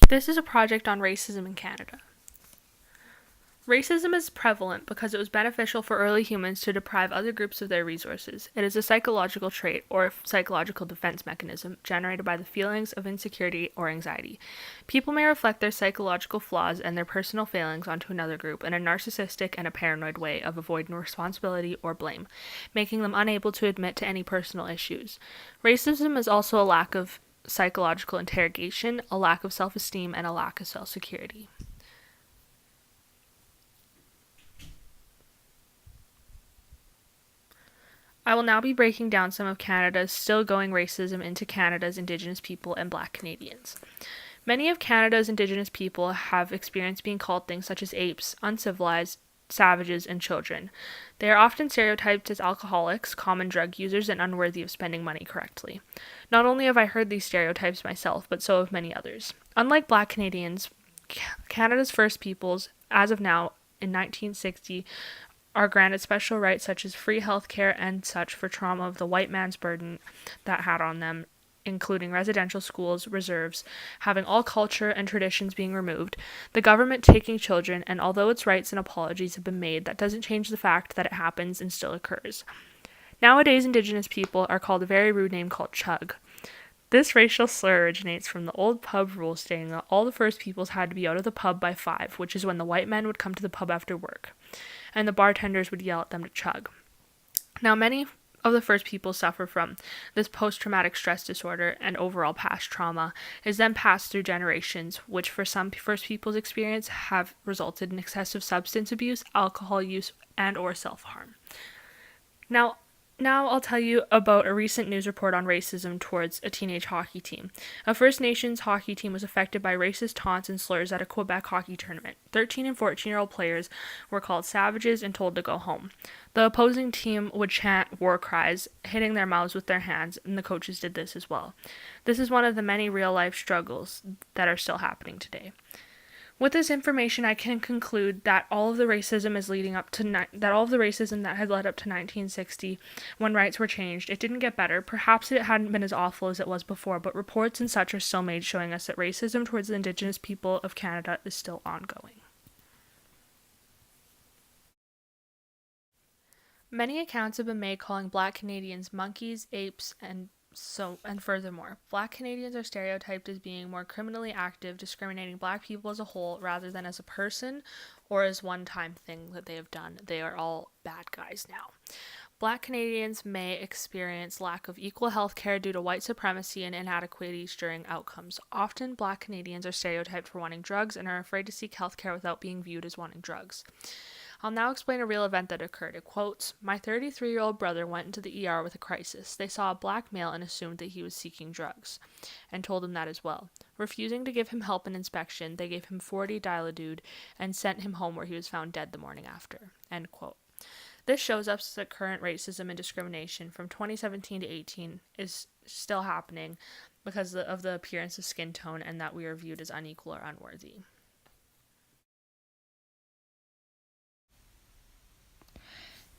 This is a project on racism in Canada. Racism is prevalent because it was beneficial for early humans to deprive other groups of their resources. It is a psychological trait or psychological defense mechanism generated by the feelings of insecurity or anxiety. People may reflect their psychological flaws and their personal failings onto another group in a narcissistic and a paranoid way of avoiding responsibility or blame, making them unable to admit to any personal issues. Racism is also a lack of psychological interrogation, a lack of self-esteem, and a lack of self-security. I will now be breaking down some of Canada's still-going racism into Canada's Indigenous people and Black Canadians. Many of Canada's Indigenous people have experienced being called things such as apes, uncivilized, savages, and children. They are often stereotyped as alcoholics, common drug users, and unworthy of spending money correctly. Not only have I heard these stereotypes myself, but so have many others. Unlike Black Canadians, Canada's First Peoples, as of now, in 1960, are granted special rights such as free health care and such for trauma of the white man's burden that had on them, including residential schools, reserves, having all culture and traditions being removed, the government taking children, and although its rights and apologies have been made, that doesn't change the fact that it happens and still occurs. Nowadays, Indigenous people are called a very rude name called chug. This racial slur originates from the old pub rule stating that all the First Peoples had to be out of the pub by 5, which is when the white men would come to the pub after work, and the bartenders would yell at them to chug. Now, many of the First Peoples suffer from this post-traumatic stress disorder, and overall past trauma is then passed through generations, which for some First Peoples experience have resulted in excessive substance abuse, alcohol use, and or self-harm. Now I'll tell you about a recent news report on racism towards a teenage hockey team. A First Nations hockey team was affected by racist taunts and slurs at a Quebec hockey tournament. 13 and 14-year-old players were called savages and told to go home. The opposing team would chant war cries, hitting their mouths with their hands, and the coaches did this as well. This is one of the many real-life struggles that are still happening today. With this information, I can conclude that all of the racism that had led up to 1960, when rights were changed, it didn't get better. Perhaps it hadn't been as awful as it was before, but reports and such are still made showing us that racism towards the Indigenous people of Canada is still ongoing. Many accounts have been made calling Black Canadians monkeys, apes, and furthermore, Black Canadians are stereotyped as being more criminally active, discriminating Black people as a whole rather than as a person or as one-time thing that they have done. They are all bad guys now. Black Canadians may experience lack of equal health care due to white supremacy and inadequacies during outcomes. Often, Black Canadians are stereotyped for wanting drugs and are afraid to seek health care without being viewed as wanting drugs. I'll now explain a real event that occurred. It quotes, "My 33-year-old brother went into the ER with a crisis. They saw a black male and assumed that he was seeking drugs, and told him that as well. Refusing to give him help and inspection, they gave him 40 Diladude and sent him home where he was found dead the morning after." End quote. This shows us that current racism and discrimination from 2017 to 18 is still happening because of the appearance of skin tone and that we are viewed as unequal or unworthy.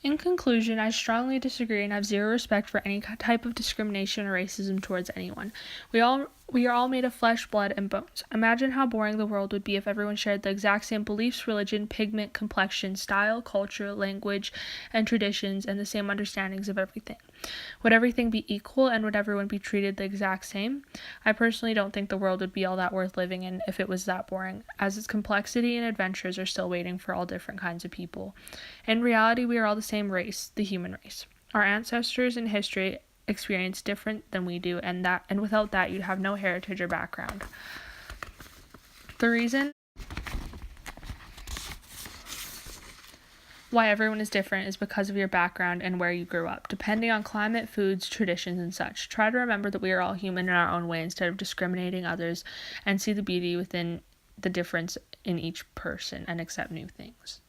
In conclusion, I strongly disagree and have zero respect for any type of discrimination or racism towards anyone. We are all made of flesh, blood, and bones. Imagine how boring the world would be if everyone shared the exact same beliefs, religion, pigment, complexion, style, culture, language, and traditions, and the same understandings of everything. Would everything be equal, and would everyone be treated the exact same? I personally don't think the world would be all that worth living in if it was that boring, as its complexity and adventures are still waiting for all different kinds of people. In reality, we are all the same race, the human race. Our ancestors in history experience different than we do, and without that you'd have no heritage or background. The reason why everyone is different is because of your background and where you grew up, depending on climate, foods, traditions, and such. Try to remember that we are all human in our own way instead of discriminating others, and see the beauty within the difference in each person and accept new things.